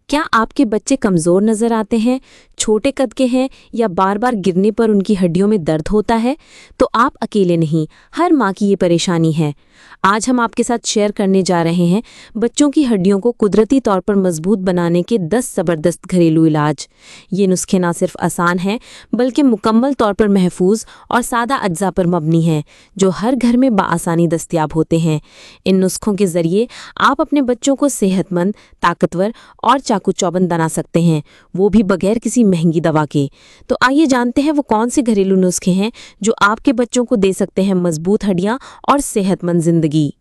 क्या आपके बच्चे कमज़ोर नज़र आते हैं, छोटे कद के हैं या बार बार गिरने पर उनकी हड्डियों में दर्द होता है? तो आप अकेले नहीं, हर माँ की ये परेशानी है। आज हम आपके साथ शेयर करने जा रहे हैं बच्चों की हड्डियों को कुदरती तौर पर मजबूत बनाने के 10 ज़बरदस्त घरेलू इलाज। ये नुस्खे ना सिर्फ आसान हैं बल्कि मुकम्मल तौर पर महफूज और सादा अज्जा पर मबनी हैं, जो हर घर में बआसानी दस्तयाब होते हैं। इन नुस्खों के ज़रिए आप अपने बच्चों को सेहतमंद, ताकतवर और चाकू चौबंद बना सकते हैं, वो भी बगैर किसी महंगी दवा के। तो आइए जानते हैं वो कौन से घरेलू नुस्खे हैं जो आपके बच्चों को दे सकते हैं मजबूत हड्डियां और सेहतमंद जिंदगी।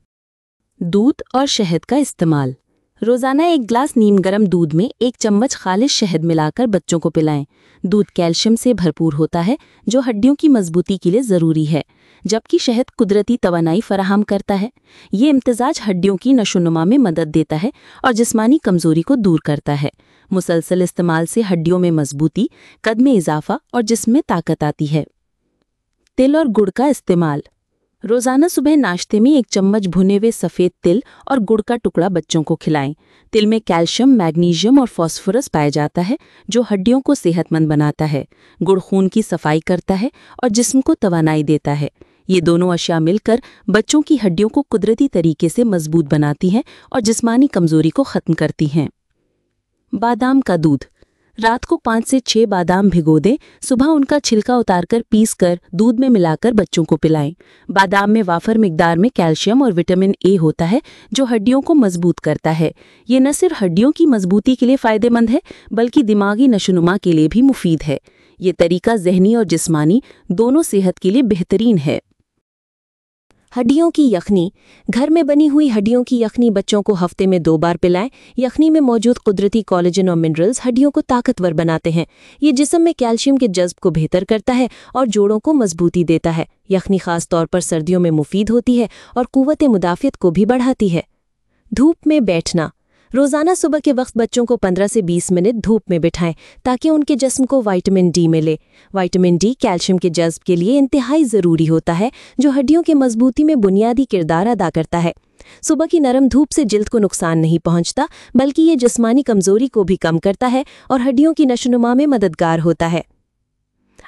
दूध और शहद का इस्तेमाल। रोजाना एक गिलास नीम गर्म दूध में 1 चम्मच खालिश शहद मिलाकर बच्चों को पिलाएं। दूध कैल्शियम से भरपूर होता है, जो हड्डियों की मजबूती के लिए ज़रूरी है, जबकि शहद कुदरती तवानाई फराहम करता है। ये इम्तिजाज हड्डियों की नशोनुमा में मदद देता है और जिस्मानी कमजोरी को दूर करता है। मुसलसल इस्तेमाल से हड्डियों में मजबूती, कद में इजाफा और जिस्म में ताकत आती है। तिल और गुड़ का इस्तेमाल। रोजाना सुबह नाश्ते में 1 चम्मच भुने हुए सफ़ेद तिल और गुड़ का टुकड़ा बच्चों को खिलाएं। तिल में कैल्शियम, मैग्नीशियम और फास्फोरस पाया जाता है, जो हड्डियों को सेहतमंद बनाता है। गुड़ खून की सफाई करता है और जिस्म को तवानाई देता है। ये दोनों अशिया मिलकर बच्चों की हड्डियों को कुदरती तरीके से मजबूत बनाती हैं और जिस्मानी कमजोरी को ख़त्म करती हैं। बादाम का दूध। रात को 5 से 6 बादाम भिगो दें, सुबह उनका छिलका उतारकर पीसकर दूध में मिलाकर बच्चों को पिलाएं। बादाम में वाफर मिकदार में कैल्शियम और विटामिन ए होता है, जो हड्डियों को मजबूत करता है। ये न सिर्फ हड्डियों की मजबूती के लिए फ़ायदेमंद है, बल्कि दिमागी नशोनुमा के लिए भी मुफीद है। ये तरीका ज़हनी और जिस्मानी दोनों सेहत के लिए बेहतरीन है। हड्डियों की यखनी। घर में बनी हुई हड्डियों की यखनी बच्चों को हफ्ते में 2 बार पिलाएं। यखनी में मौजूद कुदरती कोलेजन और मिनरल्स हड्डियों को ताकतवर बनाते हैं। ये जिस्म में कैल्शियम के जज्ब को बेहतर करता है और जोड़ों को मजबूती देता है। यखनी खास तौर पर सर्दियों में मुफीद होती है और कुव्वत मुदाफ़ियत को भी बढ़ाती है। धूप में बैठना। रोज़ाना सुबह के वक्त बच्चों को 15 से 20 मिनट धूप में बिठाएं, ताकि उनके जिस्म को विटामिन डी मिले। विटामिन डी कैल्शियम के जज्ब के लिए इंतहाई ज़रूरी होता है, जो हड्डियों के मजबूती में बुनियादी किरदार अदा करता है। सुबह की नरम धूप से जिल्द को नुकसान नहीं पहुंचता, बल्कि ये जिस्मानी कमजोरी को भी कम करता है और हड्डियों की नशोनुमा में मददगार होता है।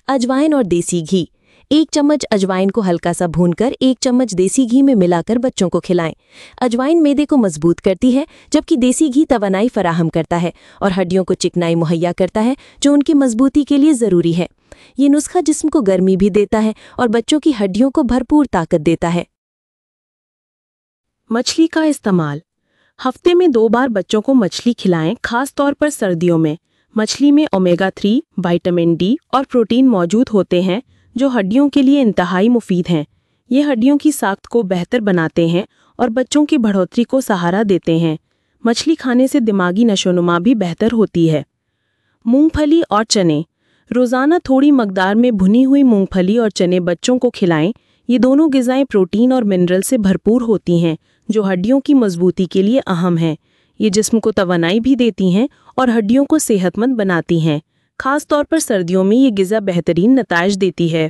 अजवाइन और देसी घी। 1 चम्मच अजवाइन को हल्का सा भूनकर 1 चम्मच देसी घी में मिलाकर बच्चों को खिलाएं। अजवाइन मैदे को मजबूत करती है, जबकि देसी घी तवानाई फराहम करता है और हड्डियों को चिकनाई मुहैया करता है, जो उनकी मजबूती के लिए ज़रूरी है। ये नुस्खा जिस्म को गर्मी भी देता है और बच्चों की हड्डियों को भरपूर ताकत देता है। मछली का इस्तेमाल। हफ्ते में 2 बार बच्चों को मछली खिलाएं, खास तौर पर सर्दियों में। मछली में ओमेगा 3, विटामिन डी और प्रोटीन मौजूद होते हैं, जो हड्डियों के लिए इंतहाई मुफीद हैं। ये हड्डियों की साख्त को बेहतर बनाते हैं और बच्चों की बढ़ोतरी को सहारा देते हैं। मछली खाने से दिमागी नशोनुमा भी बेहतर होती है। मूंगफली और चने। रोज़ाना थोड़ी मकदार में भुनी हुई मूंगफली और चने बच्चों को खिलाएं। ये दोनों ग़िज़ाएं प्रोटीन और मिनरल से भरपूर होती हैं, जो हड्डियों की मजबूती के लिए अहम हैं। ये जिस्म को तवानाई भी देती हैं और हड्डियों को सेहतमंद बनाती हैं। खास तौर पर सर्दियों में ये ग़िज़ा बेहतरीन नताइज देती है।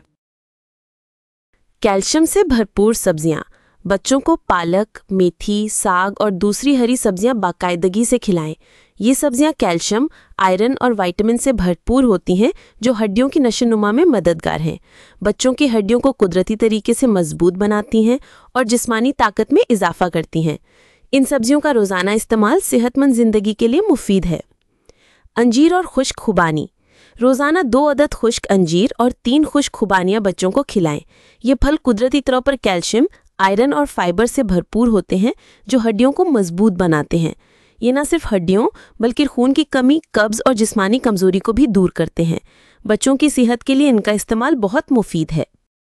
कैल्शियम से भरपूर सब्जियां। बच्चों को पालक, मेथी, साग और दूसरी हरी सब्जियां बाकायदगी से खिलाएं। ये सब्जियां कैल्शियम, आयरन और विटामिन से भरपूर होती हैं, जो हड्डियों की नशोनुमा में मददगार हैं। बच्चों की हड्डियों को कुदरती तरीके से मजबूत बनाती हैं और जिस्मानी ताकत में इजाफा करती हैं। इन सब्जियों का रोज़ाना इस्तेमाल सेहतमंद ज़िंदगी के लिए मुफीद है। अंजीर और खुश्क खुबानी। रोज़ाना 2 अदद खुश्क अंजीर और 3 खुश्क खुबानियाँ बच्चों को खिलाएं। ये फल कुदरती तौर पर कैल्शियम, आयरन और फाइबर से भरपूर होते हैं, जो हड्डियों को मजबूत बनाते हैं। ये न सिर्फ हड्डियों बल्कि खून की कमी, कब्ज़ और जिस्मानी कमजोरी को भी दूर करते हैं। बच्चों की सेहत के लिए इनका इस्तेमाल बहुत मुफीद है।